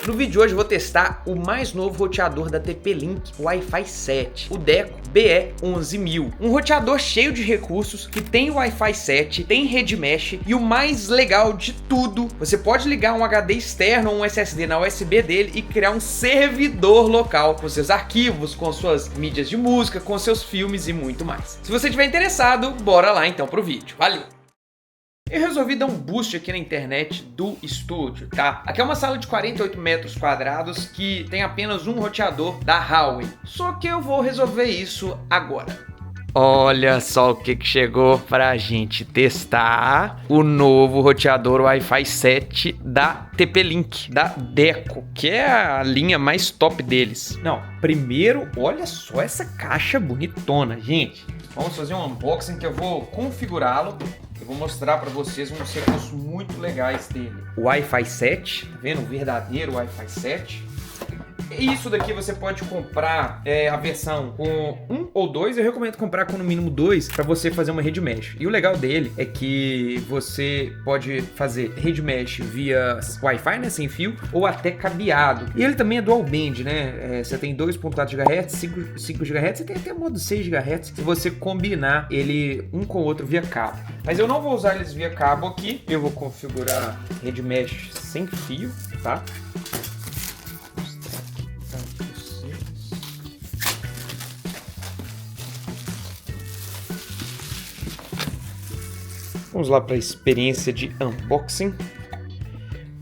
No vídeo de hoje eu vou testar o mais novo roteador da TP-Link Wi-Fi 7, o Deco BE11000. Um roteador cheio de recursos que tem Wi-Fi 7, tem rede mesh e o mais legal de tudo, você pode ligar um HD externo ou um SSD na USB dele e criar um servidor local com seus arquivos, com suas mídias de música, com seus filmes e muito mais. Se você estiver interessado, bora lá então pro vídeo. Valeu! Eu resolvi dar um boost aqui na internet do estúdio, tá? Aqui é uma sala de 48 metros quadrados que tem apenas um roteador da Huawei. Só que eu vou resolver isso agora. Olha só o que chegou pra gente testar o novo roteador Wi-Fi 7 da TP-Link, da Deco, que é a linha mais top deles. Não, primeiro, olha só essa caixa bonitona, gente. Vamos fazer um unboxing que eu vou configurá-lo. Eu vou mostrar para vocês uns recursos muito legais dele. O Wi-Fi 7, tá vendo? O verdadeiro Wi-Fi 7. Isso daqui você pode comprar a versão com 1 ou 2. Eu recomendo comprar com no mínimo 2 para você fazer uma rede mesh. E o legal dele é que você pode fazer rede mesh via Wi-Fi, né, sem fio, ou até cabeado. E ele também é dual band, né? Você tem 2.4 GHz, 5 GHz, você tem até modo 6 GHz se você combinar ele um com o outro via cabo. Mas eu não vou usar eles via cabo aqui. Eu vou configurar rede mesh sem fio, tá? Vamos lá para a experiência de unboxing.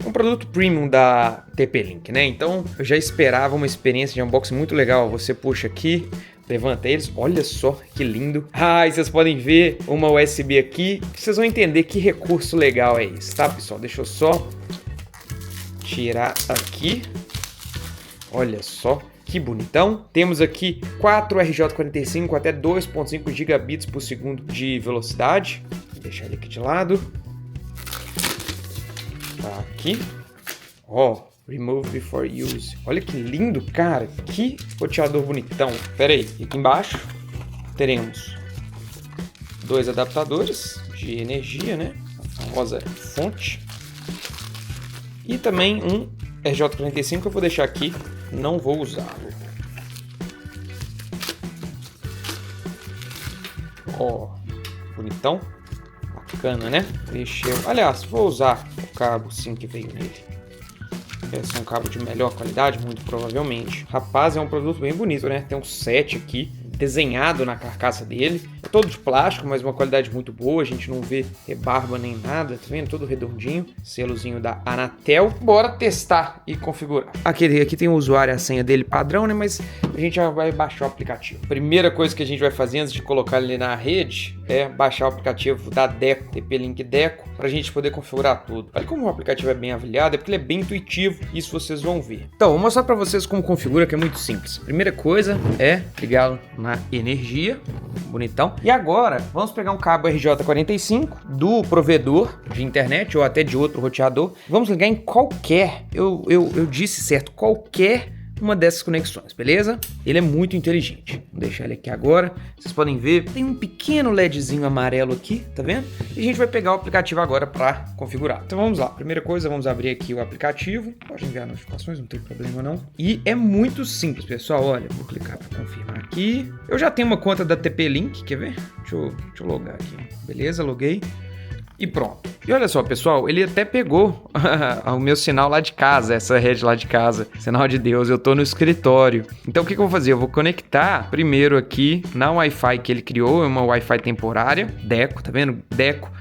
Um produto premium da TP-Link, né? Então eu já esperava uma experiência de unboxing muito legal. Você puxa aqui, levanta eles, olha só que lindo. E vocês podem ver uma USB aqui, que vocês vão entender que recurso legal é esse, tá, pessoal? Deixa eu só tirar aqui. Olha só. Que bonitão. Temos aqui 4 RJ45 até 2.5 gigabits por segundo de velocidade. Vou deixar ele aqui de lado. Tá aqui. Remove before use. Olha que lindo, cara. Que roteador bonitão. Pera aí. Aqui embaixo teremos 2 adaptadores de energia, né? A famosa fonte. E também um RJ45 que eu vou deixar aqui. Não vou usá-lo. Bonitão. Bacana, né? Deixa eu... Aliás, vou usar o cabo sim que veio nele. Esse é um cabo de melhor qualidade, muito provavelmente. Rapaz, é um produto bem bonito, né? Tem um set aqui desenhado na carcaça dele. É todo de plástico, mas uma qualidade muito boa. A gente não vê rebarba nem nada, tá vendo? Todo redondinho. Selozinho da Anatel. Bora testar e configurar. Aqui tem o usuário e a senha dele padrão, né? Mas a gente já vai baixar o aplicativo. Primeira coisa que a gente vai fazer antes de colocar ele na rede é baixar o aplicativo da Deco, TP-Link Deco, pra gente poder configurar tudo. Olha como o aplicativo é bem avaliado, é porque ele é bem intuitivo. Isso vocês vão ver. Então, vou mostrar pra vocês como configura, que é muito simples. Primeira coisa é ligá-lo na energia, bonitão. E agora, vamos pegar um cabo RJ45 do provedor de internet ou até de outro roteador. Vamos ligar em qualquer, eu disse certo, qualquer uma dessas conexões, beleza? Ele é muito inteligente. Vou deixar ele aqui agora. Vocês podem ver, tem um pequeno LEDzinho amarelo aqui, tá vendo? E a gente vai pegar o aplicativo agora para configurar. Então vamos lá. Primeira coisa, vamos abrir aqui o aplicativo. Pode enviar notificações, não tem problema não. E é muito simples, pessoal. Olha, vou clicar para confirmar aqui. Eu já tenho uma conta da TP-Link, quer ver? Deixa eu logar aqui. Beleza, loguei. E pronto. E olha só, pessoal, ele até pegou o meu sinal lá de casa, essa rede lá de casa. Sinal de Deus, eu tô no escritório. Então o que eu vou fazer? Eu vou conectar primeiro aqui na Wi-Fi que ele criou, é uma Wi-Fi temporária, Deco, tá vendo? Deco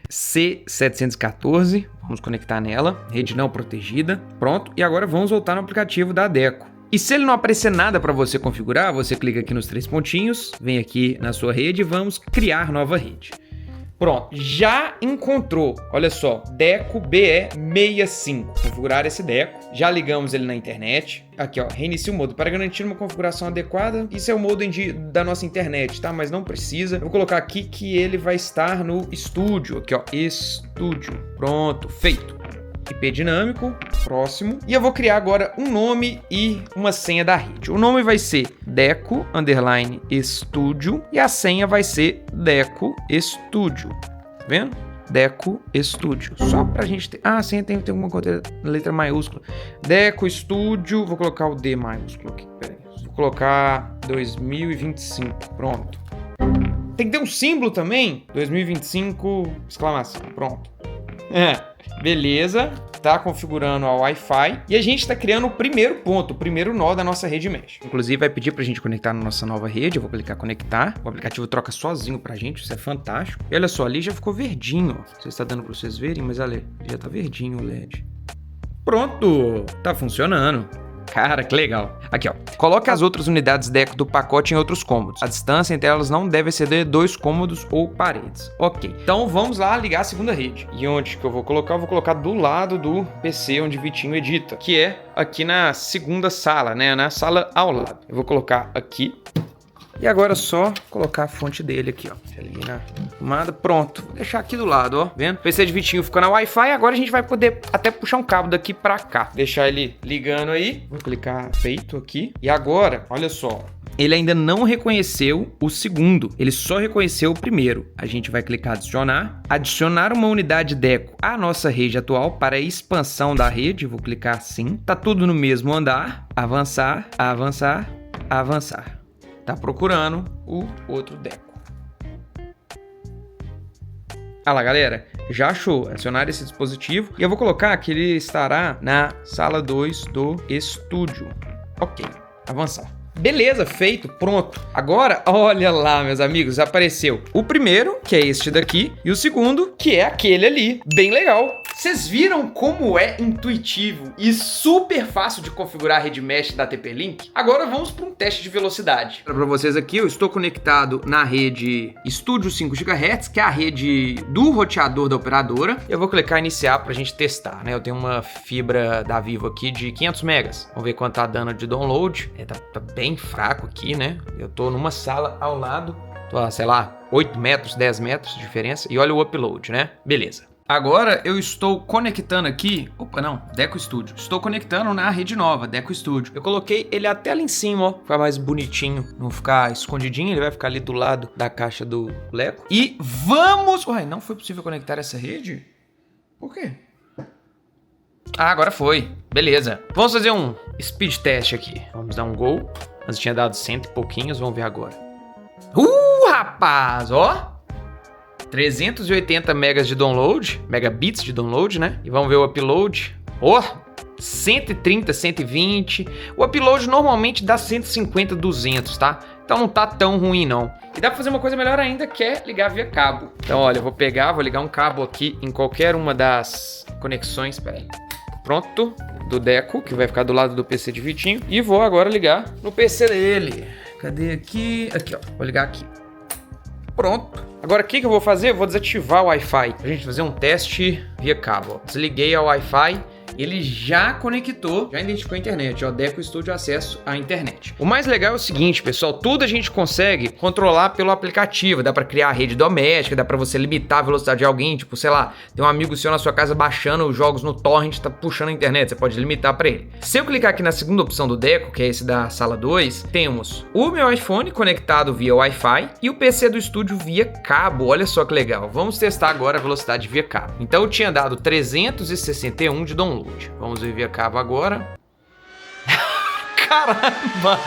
C714. Vamos conectar nela, rede não protegida. Pronto, e agora vamos voltar no aplicativo da Deco. E se ele não aparecer nada para você configurar, você clica aqui nos 3 pontinhos, vem aqui na sua rede e vamos criar nova rede. Pronto, já encontrou, olha só, Deco BE65, configurar esse Deco, já ligamos ele na internet, aqui ó, reinicia o modo para garantir uma configuração adequada, isso é o modem da nossa internet, tá, mas não precisa, eu vou colocar aqui que ele vai estar no estúdio, aqui ó, estúdio, pronto, feito. IP dinâmico, próximo. E eu vou criar agora um nome e uma senha da rede. O nome vai ser Deco_Studio e a senha vai ser Deco Studio. Tá vendo? Deco Studio. Só pra gente ter... Ah, sim, tem alguma letra maiúscula. Deco Studio. Vou colocar o D maiúsculo aqui. Pera aí. Vou colocar 2025. Pronto. Tem que ter um símbolo também. 2025, exclamação. Pronto. Beleza. Tá configurando a Wi-Fi. E a gente tá criando o primeiro ponto, o primeiro nó da nossa rede mesh. Inclusive, vai pedir pra gente conectar na nossa nova rede. Eu vou clicar conectar. O aplicativo troca sozinho pra gente. Isso é fantástico. E olha só, ali já ficou verdinho. Ó. Não sei se tá dando pra vocês verem, mas olha, já tá verdinho o LED. Pronto! Tá funcionando. Cara, que legal. Aqui, ó. Coloque as outras unidades Deco do pacote em outros cômodos. A distância entre elas não deve exceder 2 cômodos ou paredes. Ok. Então, vamos lá ligar a segunda rede. E onde que eu vou colocar? Eu vou colocar do lado do PC onde Vitinho edita, que é aqui na segunda sala, né? Na sala ao lado. Eu vou colocar aqui. E agora é só colocar a fonte dele aqui, ó. Ali na tomada, pronto. Vou deixar aqui do lado, ó. Vendo? O PC de Vitinho ficou na Wi-Fi. Agora a gente vai poder até puxar um cabo daqui pra cá. Deixar ele ligando aí. Vou clicar feito aqui. E agora, olha só. Ele ainda não reconheceu o segundo. Ele só reconheceu o primeiro. A gente vai clicar adicionar. Adicionar uma unidade Deco à nossa rede atual para expansão da rede. Vou clicar sim. Tá tudo no mesmo andar. Avançar, avançar, avançar. Tá procurando o outro Deco. Ah lá, galera. Já achou. Adicionar esse dispositivo. E eu vou colocar que ele estará na sala 2 do estúdio. Ok. Avançar. Beleza, feito, pronto. Agora, olha lá, meus amigos, apareceu o primeiro, que é este daqui, e o segundo, que é aquele ali. Bem legal. Vocês viram como é intuitivo e super fácil de configurar a rede mesh da TP-Link? Agora vamos para um teste de velocidade. Para vocês aqui, eu estou conectado na rede Studio 5 GHz, que é a rede do roteador da operadora. Eu vou clicar em iniciar para a gente testar, né? Eu tenho uma fibra da Vivo aqui de 500 megas. Vamos ver quanto tá dando de download. Tá bem fraco aqui, né? Eu tô numa sala ao lado. Tô a, sei lá, 8 metros, 10 metros de diferença. E olha o upload, né? Beleza. Agora eu estou conectando aqui... Opa, não. Deco Studio. Estou conectando na rede nova, Deco Studio. Eu coloquei ele até lá em cima, ó. Ficar mais bonitinho. Não ficar escondidinho. Ele vai ficar ali do lado da caixa do Leco. E vamos... Uai, não foi possível conectar essa rede? Por quê? Ah, agora foi. Beleza. Vamos fazer um speed test aqui. Vamos dar um go. Antes tinha dado 100 e pouquinhos. Vamos ver agora. Rapaz, ó. 380 megas de download, megabits de download, né? E vamos ver o upload. 130, 120. O upload normalmente dá 150, 200, tá? Então não tá tão ruim, não. E dá pra fazer uma coisa melhor ainda, que é ligar via cabo. Então, olha, eu vou ligar um cabo aqui em qualquer uma das conexões. Pera aí. Pronto. Do Deco, que vai ficar do lado do PC de Vitinho. E vou agora ligar no PC dele. Cadê aqui? Aqui, ó. Vou ligar aqui. Pronto. Agora, o que eu vou fazer? Eu vou desativar o Wi-Fi. A gente fazer um teste via cabo. Desliguei o Wi-Fi. Ele já conectou, já identificou a internet, ó, Deco Studio acesso à internet. O mais legal é o seguinte, pessoal, tudo a gente consegue controlar pelo aplicativo, dá pra criar a rede doméstica, dá pra você limitar a velocidade de alguém, tipo, sei lá, tem um amigo seu na sua casa baixando os jogos no torrent, tá puxando a internet, você pode limitar pra ele. Se eu clicar aqui na segunda opção do Deco, que é esse da sala 2, temos o meu iPhone conectado via Wi-Fi e o PC do estúdio via cabo, olha só que legal. Vamos testar agora a velocidade via cabo. Então eu tinha dado 361 de download. Vamos ver via cabo agora. Caramba!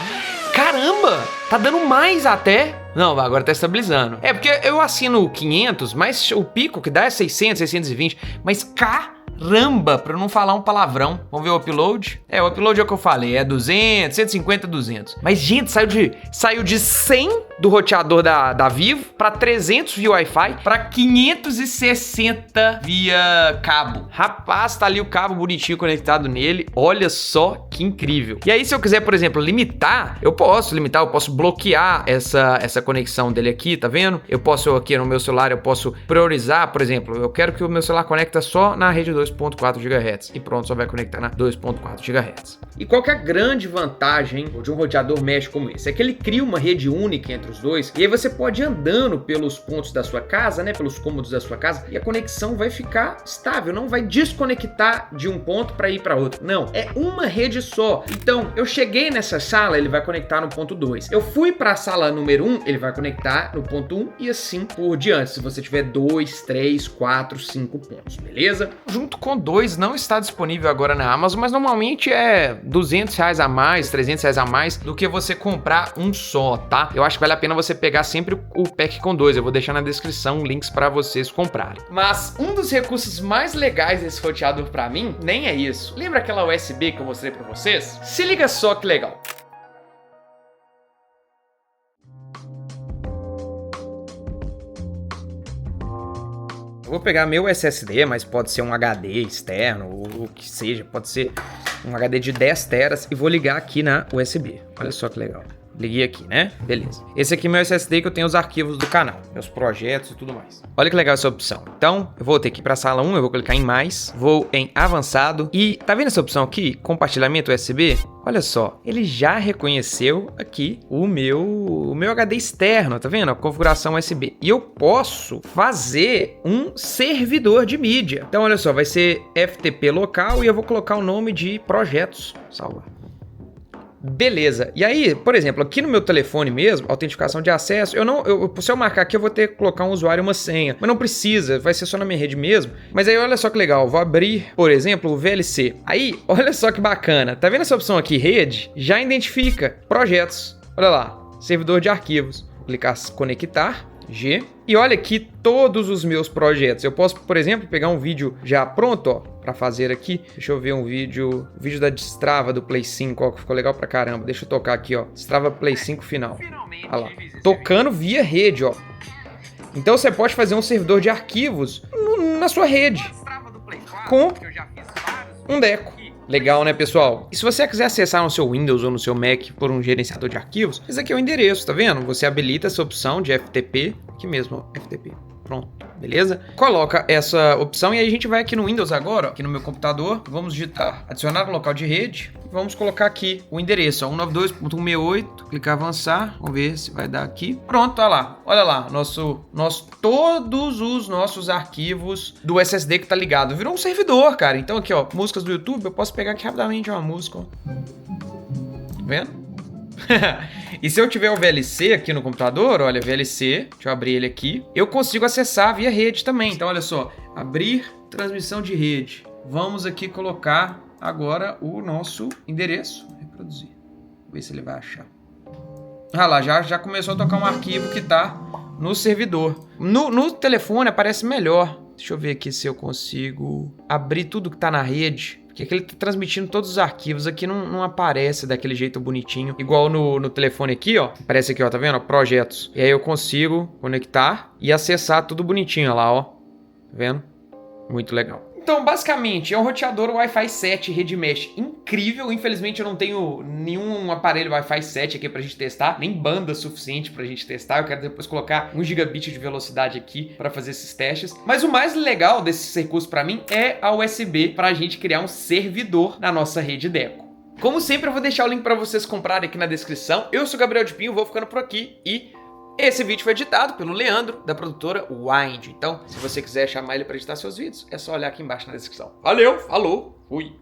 Caramba! Tá dando mais até. Não, agora tá estabilizando. É porque eu assino 500, mas o pico que dá é 600, 620. Mas caramba, pra não falar um palavrão. Vamos ver o upload? O upload é o que eu falei. É 200, 150, 200. Mas, gente, saiu de 100 do roteador da Vivo pra 300 via Wi-Fi pra 560 via cabo. Rapaz, tá ali o cabo bonitinho conectado nele. Olha só que incrível. E aí, se eu quiser, por exemplo, limitar, eu posso bloquear essa conexão dele aqui, tá vendo? Eu posso aqui no meu celular, eu posso priorizar, por exemplo, eu quero que o meu celular conecta só na rede 2 2.4 GHz. E pronto, só vai conectar na 2.4 GHz. E qual que é a grande vantagem de um roteador mesh como esse? É que ele cria uma rede única entre os dois, e aí você pode ir andando pelos pontos da sua casa, né, pelos cômodos da sua casa, e a conexão vai ficar estável, não vai desconectar de um ponto para ir para outro. Não, é uma rede só. Então, eu cheguei nessa sala, ele vai conectar no ponto 2. Eu fui para a sala número 1, ele vai conectar no ponto 1 e assim por diante, se você tiver 2, 3, 4, 5 pontos, beleza? Junto com 2 não está disponível agora na Amazon, mas normalmente é R$200 a mais, R$300 a mais do que você comprar um só, tá? Eu acho que vale a pena você pegar sempre o pack com 2. Eu vou deixar na descrição links para vocês comprarem. Mas um dos recursos mais legais desse roteador para mim nem é isso. Lembra aquela USB que eu mostrei para vocês? Se liga só que legal. Eu vou pegar meu SSD, mas pode ser um HD externo, ou o que seja, pode ser um HD de 10 teras e vou ligar aqui na USB. Olha só que legal. Liguei aqui, né? Beleza. Esse aqui é meu SSD que eu tenho os arquivos do canal, meus projetos e tudo mais. Olha que legal essa opção. Então, eu vou ter que ir para a sala 1, eu vou clicar em mais, vou em avançado e tá vendo essa opção aqui? Compartilhamento USB? Olha só, ele já reconheceu aqui o meu HD externo, tá vendo? A configuração USB. E eu posso fazer um servidor de mídia. Então, olha só, vai ser FTP local e eu vou colocar o nome de projetos. Salva. Beleza. E aí, por exemplo, aqui no meu telefone mesmo, autenticação de acesso, se eu marcar aqui, eu vou ter que colocar um usuário e uma senha. Mas não precisa, vai ser só na minha rede mesmo. Mas aí, olha só que legal, vou abrir, por exemplo, o VLC. Aí, olha só que bacana. Tá vendo essa opção aqui, rede? Já identifica projetos. Olha lá, servidor de arquivos. Vou clicar conectar. G. E olha aqui todos os meus projetos. Eu posso, por exemplo, pegar um vídeo já pronto, ó, para fazer aqui. Deixa eu ver um vídeo da Destrava do Play 5, ó, que ficou legal pra caramba. Deixa eu tocar aqui, ó, Destrava Play 5 final. Olha lá, tocando via rede, ó. Então você pode fazer um servidor de arquivos na sua rede com um Deco. Legal, né, pessoal? E se você quiser acessar no seu Windows ou no seu Mac por um gerenciador de arquivos, esse aqui é o endereço, tá vendo? Você habilita essa opção de FTP, aqui mesmo, ó, FTP. Pronto, beleza? Coloca essa opção e aí a gente vai aqui no Windows agora, ó, aqui no meu computador, vamos digitar adicionar um local de rede, vamos colocar aqui o endereço, ó, 192.168, clicar avançar, vamos ver se vai dar aqui. Pronto, olha lá, todos os nossos arquivos do SSD que tá ligado, virou um servidor, cara. Então aqui, ó, músicas do YouTube, eu posso pegar aqui rapidamente uma música, ó. Tá vendo? E se eu tiver o VLC aqui no computador, olha, VLC, deixa eu abrir ele aqui, eu consigo acessar via rede também. Então, olha só, abrir transmissão de rede. Vamos aqui colocar agora o nosso endereço, reproduzir. Vou ver se ele vai achar. Ah lá, já começou a tocar um arquivo que tá no servidor. No telefone aparece melhor. Deixa eu ver aqui se eu consigo abrir tudo que tá na rede. Porque aqui ele tá transmitindo todos os arquivos. Aqui não aparece daquele jeito bonitinho. Igual no telefone aqui, ó. Aparece aqui, ó. Tá vendo? Projetos. E aí eu consigo conectar e acessar tudo bonitinho, ó lá, ó. Tá vendo? Muito legal. Então, basicamente, é um roteador Wi-Fi 7 rede mesh incrível. Infelizmente, eu não tenho nenhum aparelho Wi-Fi 7 aqui pra gente testar, nem banda suficiente pra gente testar. Eu quero depois colocar 1 gigabit de velocidade aqui pra fazer esses testes. Mas o mais legal desses recursos pra mim é a USB pra gente criar um servidor na nossa rede Deco. Como sempre, eu vou deixar o link pra vocês comprarem aqui na descrição. Eu sou o Gabriel de Pinho, vou ficando por aqui e... esse vídeo foi editado pelo Leandro, da produtora Wind. Então, se você quiser chamar ele para editar seus vídeos, é só olhar aqui embaixo na descrição. Valeu, falou, fui!